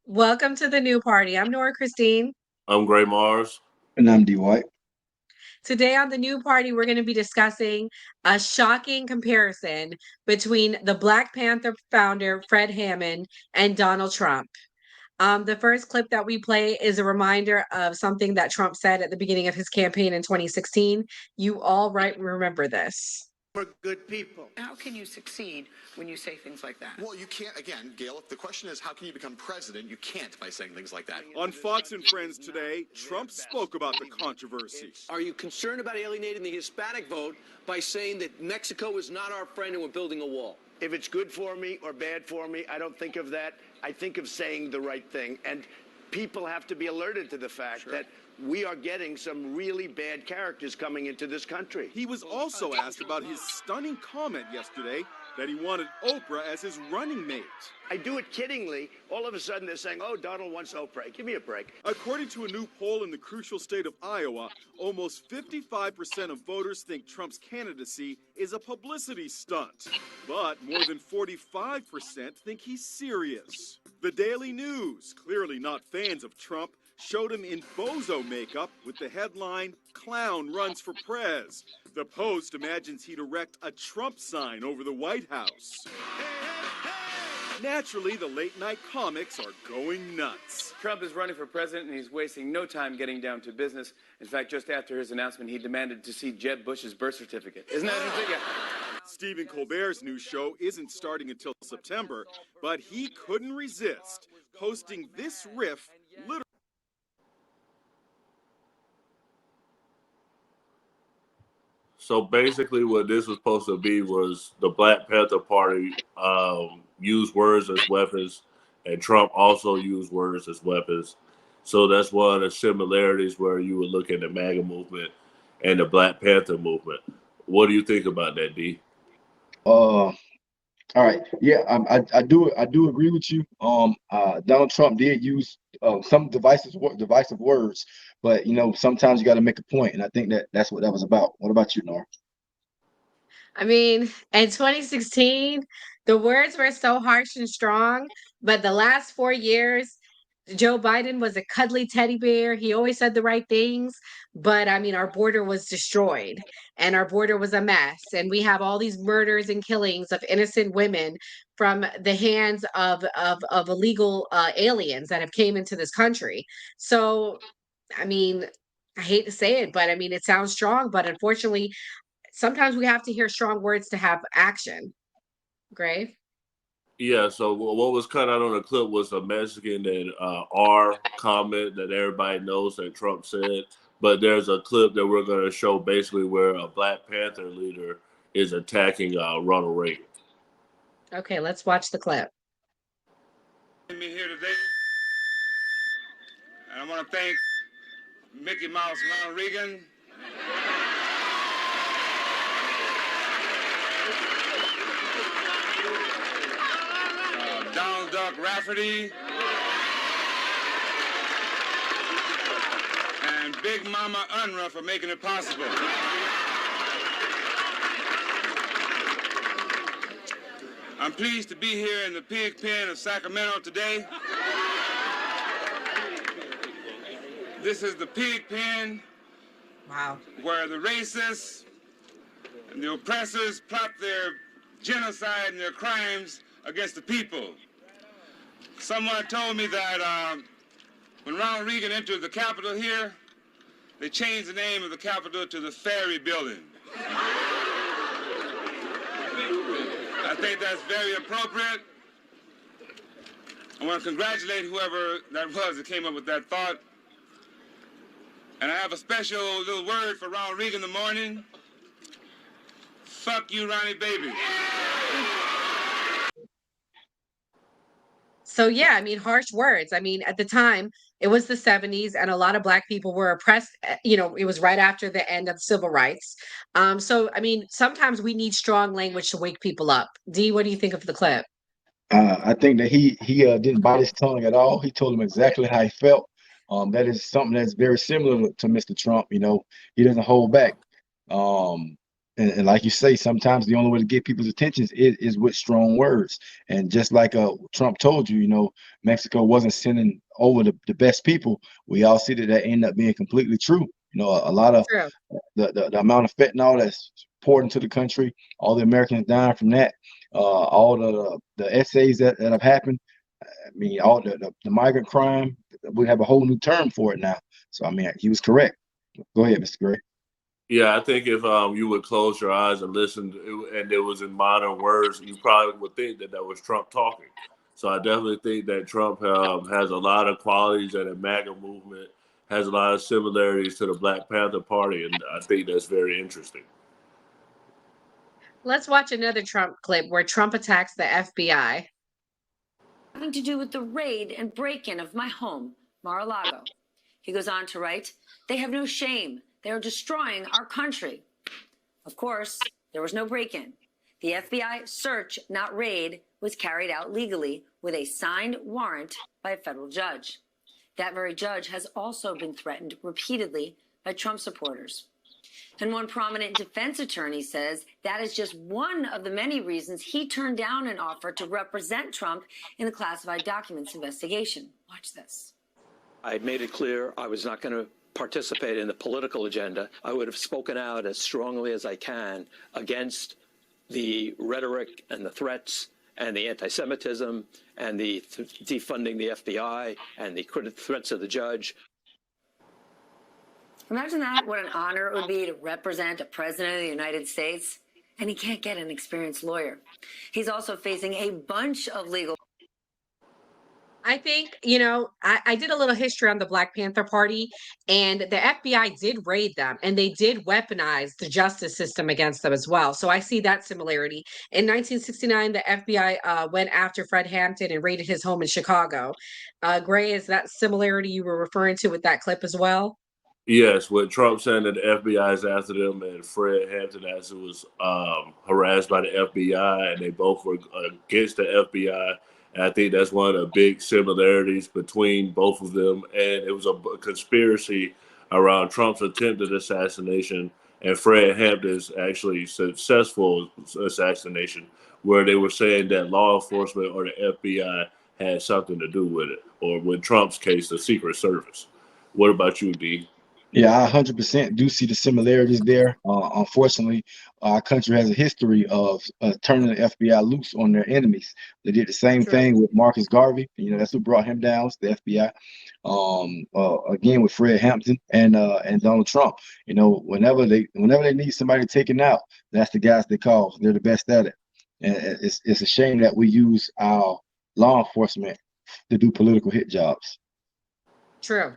Welcome to the new party. I'm Nora Christine. I'm Gray Mars. And I'm D White. Today on the new party, we're going to be discussing a shocking comparison between the Black Panther founder, Fred Hampton, and Donald Trump. The first clip that we play is a reminder of something that Trump said at the beginning of his campaign in 2016. You all right remember this. We're good people. How can you succeed when you say things like that? Well, you can't, again, Gail, if the question is how can you become president, you can't by saying things like that. On Fox and Friends today, Trump spoke about the controversy. Are you concerned about alienating the Hispanic vote by saying that Mexico is not our friend and we're building a wall? If it's good for me or bad for me, I don't think of that. I think of saying the right thing. And people have to be alerted to the fact that we are getting some really bad characters coming into this country. He was also asked about his stunning comment yesterday that he wanted Oprah as his running mate. I do it kiddingly. All of a sudden they're saying, oh, Donald wants Oprah. Give me a break. According to a new poll in the crucial state of Iowa, almost 55% of voters think Trump's candidacy is a publicity stunt. But more than 45% think he's serious. The Daily News, clearly not fans of Trump, showed him in bozo makeup with the headline, "Clown Runs for Prez." The Post imagines he'd erect a Trump sign over the White House. Naturally, the late-night comics are going nuts. Trump is running for president, and he's wasting no time getting down to business. In fact, just after his announcement, he demanded to see Jeb Bush's birth certificate. Isn't that interesting? Yeah. Stephen Colbert's new show isn't starting until September, but he couldn't resist posting this riff literally. So basically, what this was supposed to be was the Black Panther Party used words as weapons, and Trump also used words as weapons. So that's one of the similarities where you would look at the MAGA movement and the Black Panther movement. What do you think about that, D? All right. Yeah, I do agree with you. Donald Trump did use some divisive words, but sometimes you got to make a point, and I think that's what that was about. What about you, Nora? I mean, in 2016, the words were so harsh and strong, but the last 4 years, Joe Biden was a cuddly teddy bear. He always said the right things, but I mean, our border was destroyed and our border was a mess. And we have all these murders and killings of innocent women from the hands of illegal aliens that have came into this country. So, I mean, I hate to say it, but I mean, it sounds strong, but unfortunately, sometimes we have to hear strong words to have action. Gray? Yeah, so what was cut out on the clip was a Mexican and R comment that everybody knows that Trump said. But there's a clip that we're going to show basically where a Black Panther leader is attacking Ronald Reagan. Okay, let's watch the clip. Me here today, and I want to thank Mickey Mouse Ronald Reagan. Donald Duck Rafferty, and Big Mama Unruh for making it possible. I'm pleased to be here in the pig pen of Sacramento today. This is the pig pen. Wow. Where the racists and the oppressors plot their genocide and their crimes against the people. Someone told me that when Ronald Reagan entered the Capitol here, they changed the name of the Capitol to the Ferry Building. I think that's very appropriate. I want to congratulate whoever that was that came up with that thought. And I have a special little word for Ronald Reagan in the morning. Fuck you, Ronnie baby. So yeah, I mean, harsh words. I mean, at the time, it was the 70s and a lot of Black people were oppressed. It was right after the end of civil rights. So, I mean, sometimes we need strong language to wake people up. Dee, what do you think of the clip? I think that he didn't bite his tongue at all. He told him exactly how he felt. That is something that's very similar to Mr. Trump. He doesn't hold back. and like you say, sometimes the only way to get people's attention is with strong words. And just like Trump told you, Mexico wasn't sending over the best people. We all see that ended up being completely true. A lot of True. the amount of fentanyl that's poured into the country, all the Americans dying from that, all the essays that have happened. I mean, all the migrant crime. We have a whole new term for it now. So I mean, he was correct. Go ahead, Mr. Gray. Yeah, I think if you would close your eyes and listen, and it was in modern words, you probably would think that was Trump talking. So I definitely think that Trump has a lot of qualities, and the MAGA movement has a lot of similarities to the Black Panther Party, and I think that's very interesting. Let's watch another Trump clip where Trump attacks the FBI. Having to do with the raid and break-in of my home, Mar-a-Lago. He goes on to write, "They have no shame. They are destroying our country." Of course, there was no break-in. The FBI search, not raid, was carried out legally with a signed warrant by a federal judge. That very judge has also been threatened repeatedly by Trump supporters. And one prominent defense attorney says that is just one of the many reasons he turned down an offer to represent Trump in the classified documents investigation. Watch this. I had made it clear I was not going to participate in the political agenda. I would have spoken out as strongly as I can against the rhetoric and the threats and the anti-Semitism and the defunding the FBI and the threats of the judge. Imagine that, what an honor it would be to represent a president of the United States. And he can't get an experienced lawyer. He's also facing a bunch of legal. I think, I did a little history on the Black Panther Party, and the FBI did raid them, and they did weaponize the justice system against them as well. So I see that similarity. In 1969, the FBI went after Fred Hampton and raided his home in Chicago. Gray, is that similarity you were referring to with that clip as well? Yes, with Trump saying that the FBI is after them, and Fred Hampton actually was harassed by the FBI, and they both were against the FBI. And I think that's one of the big similarities between both of them. And it was a conspiracy around Trump's attempted assassination and Fred Hampton's actually successful assassination, where they were saying that law enforcement or the FBI had something to do with it, or with Trump's case, the Secret Service. What about you, D? Yeah, I 100% do see the similarities there. Unfortunately, our country has a history of turning the FBI loose on their enemies. They did the same True. thing with Marcus Garvey. That's who brought him down, the FBI. Again with Fred Hampton and Donald Trump. Whenever they need somebody taken out, that's the guys they call. They're the best at it. And it's a shame that we use our law enforcement to do political hit jobs. True.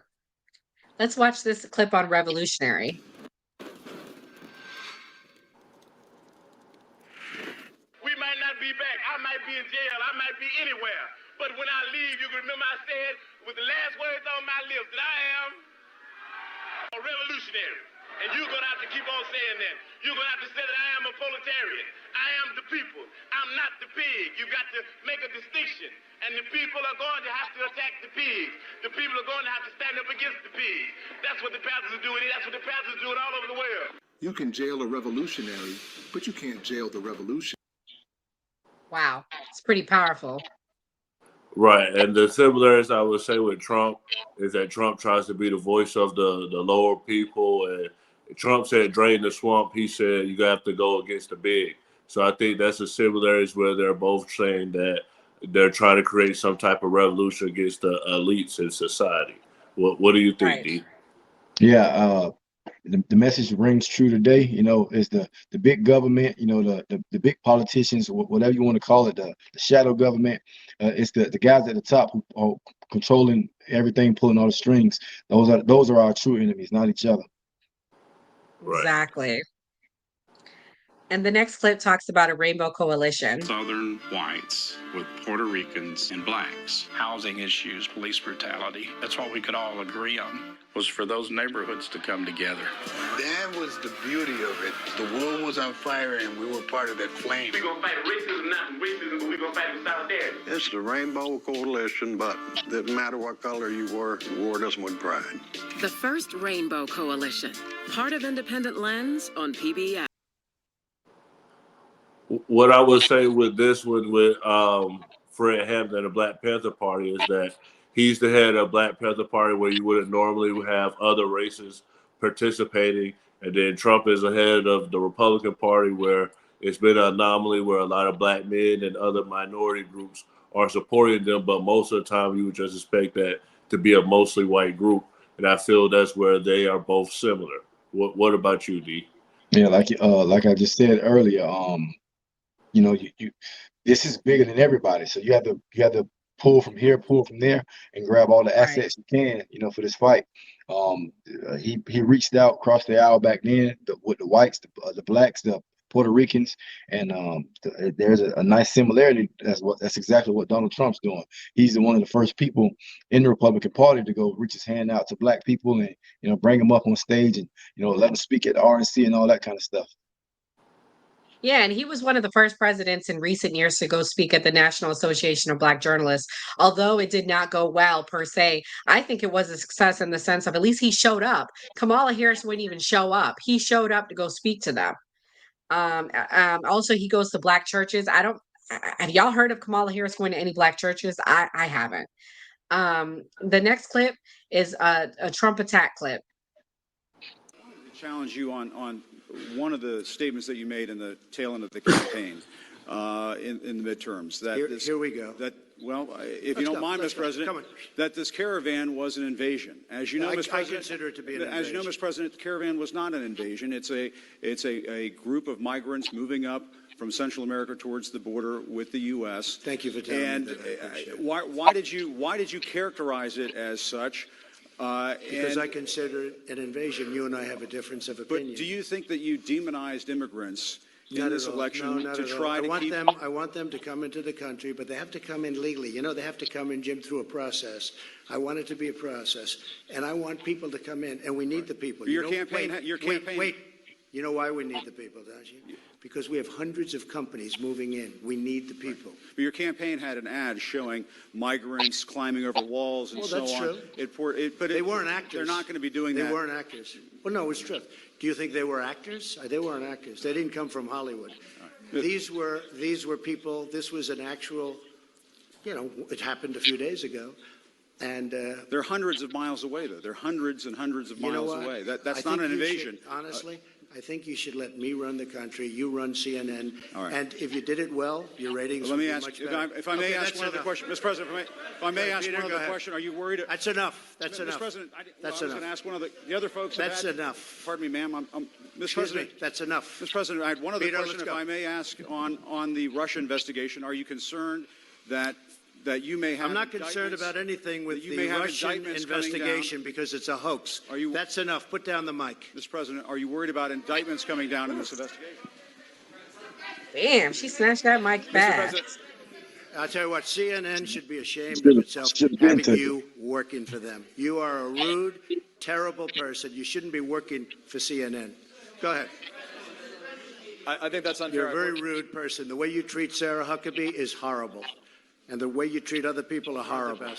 Let's watch this clip on Revolutionary. We might not be back. I might be in jail. I might be anywhere. But when I leave, you can remember I said with the last words on my lips that I am a revolutionary. And you're going to have to keep on saying that. You're going to have to say that I am a proletarian. I am the people. I'm not the pig. You've got to make a distinction. And the people are going to have to attack the pigs. The people are going to have to stand up against the pigs. That's what the Panthers are doing. That's what the Panthers are doing all over the world. You can jail a revolutionary, but you can't jail the revolution. Wow. It's pretty powerful. Right, and the similarities I would say with Trump is that Trump tries to be the voice of the lower people, and Trump said drain the swamp. He said you have to go against the big. So I think that's the similarities where they're both saying that they're trying to create some type of revolution against the elites in society. What do you think, Right. D? Yeah, the message rings true today. Is the big government, the big politicians, whatever you want to call it, the shadow government. It's the guys at the top who are controlling everything, pulling all the strings. Those are our true enemies, not each other. Right. Exactly. And the next clip talks about a rainbow coalition. Southern whites with Puerto Ricans and blacks. Housing issues, police brutality. That's what we could all agree on, was for those neighborhoods to come together. That was the beauty of it. The world was on fire and we were part of that flame. We're going to fight racism, not racism, but we're going to fight with solidarity. It's the Rainbow Coalition, but it didn't matter what color you wore this with pride. The first Rainbow Coalition, part of Independent Lens on PBS. What I would say with this one with Fred Hampton and the Black Panther Party is that he's the head of Black Panther Party where you wouldn't normally have other races participating, and then Trump is the head of the Republican Party where it's been an anomaly where a lot of black men and other minority groups are supporting them, but most of the time you would just expect that to be a mostly white group, and I feel that's where they are both similar. What about you, D? Yeah, like I just said earlier, you this is bigger than everybody, so you have to pull from here, pull from there, and grab all the Right. assets you can, for this fight. He reached out, crossed the aisle back then, with the whites, the blacks, the Puerto Ricans, and there's a nice similarity. That's exactly what Donald Trump's doing. He's one of the first people in the Republican Party to go reach his hand out to black people and bring them up on stage and let them speak at the RNC and all that kind of stuff. Yeah, and he was one of the first presidents in recent years to go speak at the National Association of Black Journalists. Although it did not go well per se, I think it was a success in the sense of at least he showed up. Kamala Harris wouldn't even show up. He showed up to go speak to them. Also, he goes to black churches. Have y'all heard of Kamala Harris going to any black churches? I haven't. The next clip is a Trump attack clip. Challenge you on one of the statements that you made in the tail end of the campaign in the midterms. Here we go. If you don't mind, Mr. President, that this caravan was an invasion. As you know, Mr. President, I consider it to be an invasion. As you know, Mr. President, the caravan was not an invasion. It's a group of migrants moving up from Central America towards the border with the U.S. Thank you for telling me that. Why did you characterize it as such? Because I consider it an invasion. You and I have a difference of opinion. But do you think that you demonized immigrants in Not this at all. election No, not to at all. try to keep? I want them to come into the country, but they have to come in legally. They have to come in, Jim, through a process. I want it to be a process, and I want people to come in, and we need the people. Your campaign. Wait. You know why we need the people, don't you? Because we have hundreds of companies moving in. We need the people. But your campaign had an ad showing migrants climbing over walls and so on. Well, that's true. But they weren't actors. They're not going to be doing that. They weren't actors. Well, no, it's truth. Do you think they were actors? They weren't actors. They didn't come from Hollywood. Right. These were people. This was an actual. It happened a few days ago. And they're hundreds of miles away, though. They're hundreds and hundreds of miles away. That's not an invasion. Honestly, I think you should let me run the country. You run CNN. All right. And if you did it well, your ratings would be much better. If I may ask one other question, Mr. President. If I may ask one other question, are you worried? That's enough. That's enough. Mr. President, that's I was going to ask one of the other folks. That's enough. Pardon me, ma'am. Mr. President, that's enough. Mr. President, I had one other question, if I may ask, on the Russia investigation. Are you concerned that you may have? I'm not concerned about anything with the Russian investigation because it's a hoax. That's enough. Put down the mic. Mr. President, are you worried about indictments coming down in this investigation? Damn, she snatched that mic back. I'll tell you what, CNN should be ashamed of itself having you working for them. You are a rude, terrible person. You shouldn't be working for CNN. Go ahead. I think that's unfair. You're a very rude person. The way you treat Sarah Huckabee is horrible. And the way you treat other people are horrible.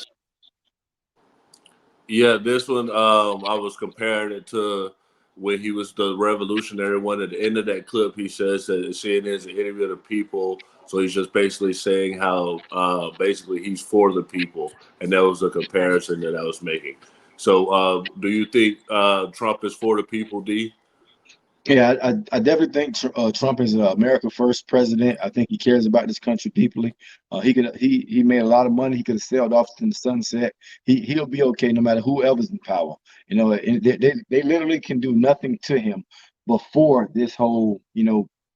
Yeah, this one, I was comparing it to when he was the revolutionary one. At the end of that clip, he says that CNN is an interview of the people. So he's just basically saying how basically he's for the people. And that was the comparison that I was making. So do you think Trump is for the people, D? Yeah, I definitely think Trump is an America First president. I think he cares about this country deeply. He made a lot of money. He could have sailed off in the sunset. He'll be okay no matter whoever's in power. They literally can do nothing to him before this whole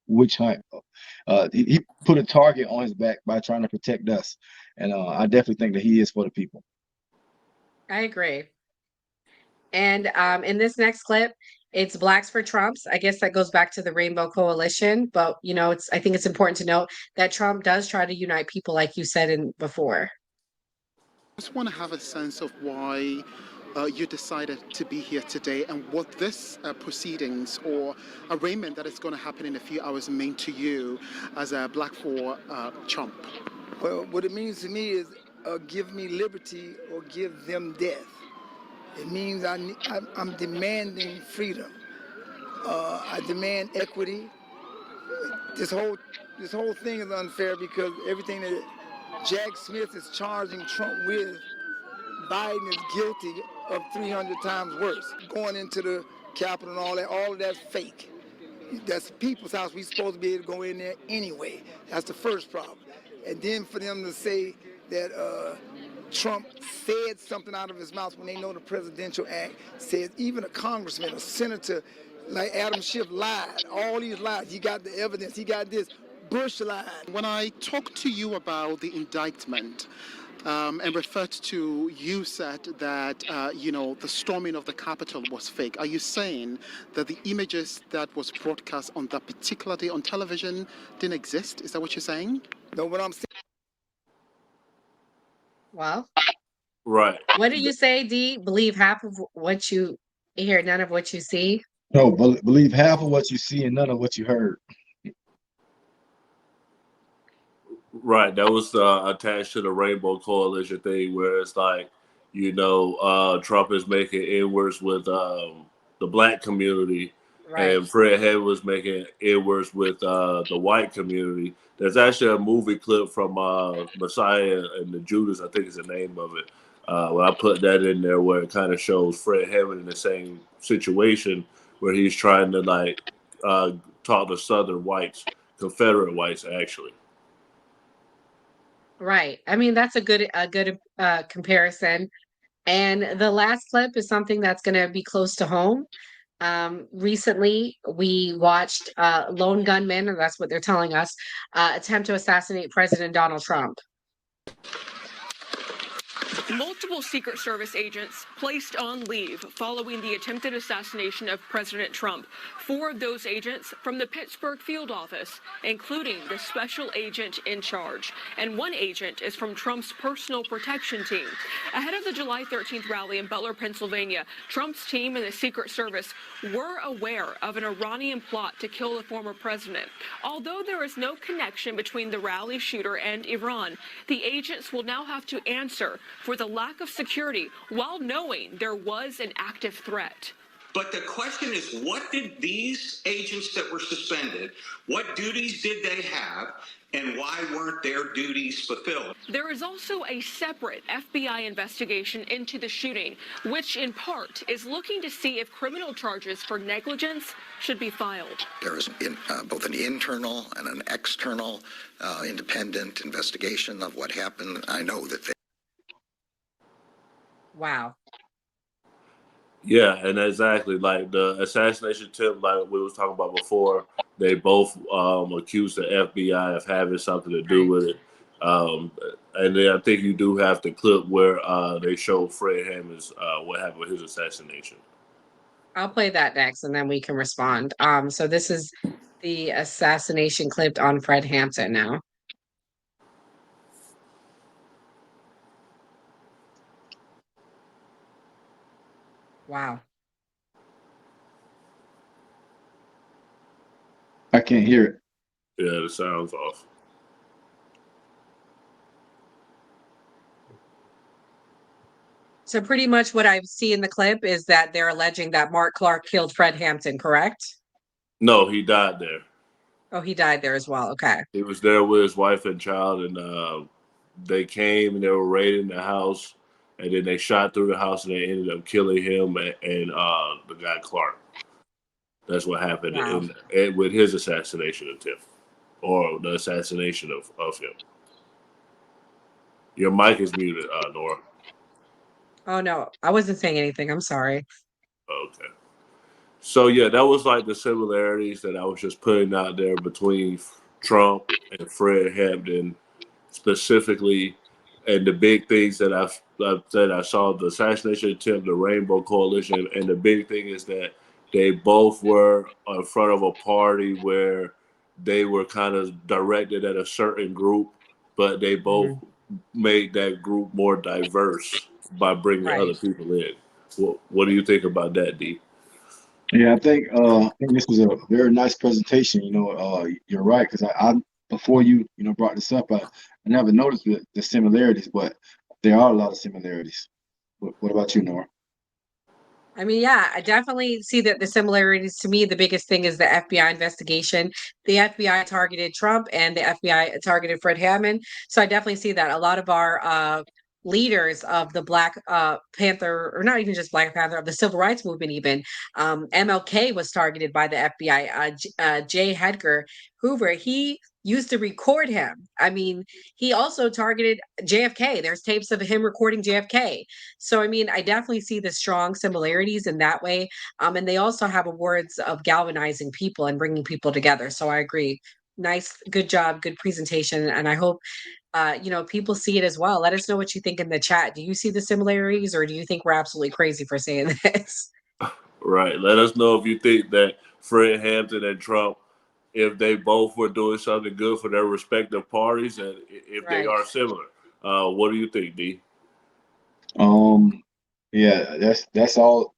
witch hunt. He put a target on his back by trying to protect us, and I definitely think that he is for the people. I agree. And in this next clip, it's Blacks for Trumps. I guess that goes back to the Rainbow Coalition, but I think it's important to note that Trump does try to unite people, like you said before. I just want to have a sense of why you decided to be here today and what this proceedings or arraignment that is going to happen in a few hours mean to you as a Black for Trump. Well, what it means to me is give me liberty or give them death. It means I'm demanding freedom. I demand equity. This whole this whole thing is unfair because everything that Jack Smith is charging Trump with, Biden is guilty of 300 times worse. Going into the Capitol and all of that's fake. That's the people's house. We're supposed to be able to go in there anyway. That's the first problem. And then for them to say that Trump said something out of his mouth when they know the Presidential Act says even a congressman, a senator like Adam Schiff lied. All these lies. He got the evidence. He got this. Bush lied. When I talked to you about the indictment, and referred to, you said that, the storming of the Capitol was fake. Are you saying that the images that was broadcast on that particular day on television didn't exist? Is that what you're saying? No, what I'm saying. Well, Right. what do you say, D? Believe half of what you hear, none of what you see? No, believe half of what you see and none of what you heard. Right. That was attached to the Rainbow Coalition thing, where it's like, Trump is making inwards with the black community, Right. and Fred Hampton was making inwards with the white community. There's actually a movie clip from Messiah and the Judas, I think is the name of it. When I put that in there, where it kind of shows Fred Hampton in the same situation, where he's trying to talk to Southern whites, Confederate whites, actually. Right. I mean, that's a good comparison. And the last clip is something that's going to be close to home. Recently, we watched lone gunmen, or that's what they're telling us, attempt to assassinate President Donald Trump. Multiple Secret Service agents placed on leave following the attempted assassination of President Trump. 4 of those agents from the Pittsburgh field office, including the special agent in charge. And 1 agent is from Trump's personal protection team. Ahead of the July 13th rally in Butler, Pennsylvania, Trump's team and the Secret Service were aware of an Iranian plot to kill the former president. Although there is no connection between the rally shooter and Iran, the agents will now have to answer for the lack of security while knowing there was an active threat. But the question is, what did these agents that were suspended, what duties did they have, and why weren't their duties fulfilled? There is also a separate FBI investigation into the shooting, which in part is looking to see if criminal charges for negligence should be filed. There is both an internal and an external independent investigation of what happened. I know that they... Wow. Yeah, and exactly, like the assassination attempt, like we was talking about before, they both accused the FBI of having something to do with it. And then I think you do have the clip where they show Fred Hampton's what happened with his assassination. I'll play that next, and then we can respond. So this is the assassination clip on Fred Hampton now. Wow. I can't hear it. Yeah, the sound's off. So pretty much what I see in the clip is that they're alleging that Mark Clark killed Fred Hampton, correct? No, he died there. Oh, he died there as well. Okay. He was there with his wife and child, and they came and they were raiding the house, and then they shot through the house and they ended up killing him and the guy Clark. That's what happened with his assassination attempt, or the assassination of him. Your mic is muted, Nora. Oh, no, I wasn't saying anything. I'm sorry. Okay. So, yeah, that was like the similarities that I was just putting out there between Trump and Fred Hampton specifically, and the big things that I saw, the assassination attempt, the Rainbow Coalition, and the big thing is that they both were in front of a party where they were kind of directed at a certain group, but they both made that group more diverse by bringing other people in. What do you think about that, D? Yeah, I think this was a very nice presentation. You're right, because I before you brought this up, I never noticed the similarities, but there are a lot of similarities. What about you, Nora? I mean, yeah, I definitely see that the similarities. To me, the biggest thing is the FBI investigation. The FBI targeted Trump and the FBI targeted Fred Hampton. So I definitely see that a lot of our leaders of the Black Panther, or not even just Black Panther, of the civil rights movement, even MLK was targeted by the FBI. J. Edgar Hoover, he used to record him. I mean, he also targeted JFK. There's tapes of him recording JFK. So, I mean, I definitely see the strong similarities in that way. And they also have awards of galvanizing people and bringing people together. So I agree. Nice, good job, good presentation. And I hope, people see it as well. Let us know what you think in the chat. Do you see the similarities, or do you think we're absolutely crazy for saying this? Right. Let us know if you think that Fred Hampton and Trump, if they both were doing something good for their respective parties, and if they Right. are similar. What do you think, D? Yeah, that's all.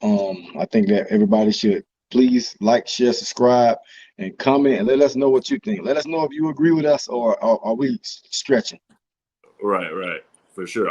I think that everybody should please like, share, subscribe, and comment, and let us know what you think. Let us know if you agree with us, or are we stretching. Right, for sure.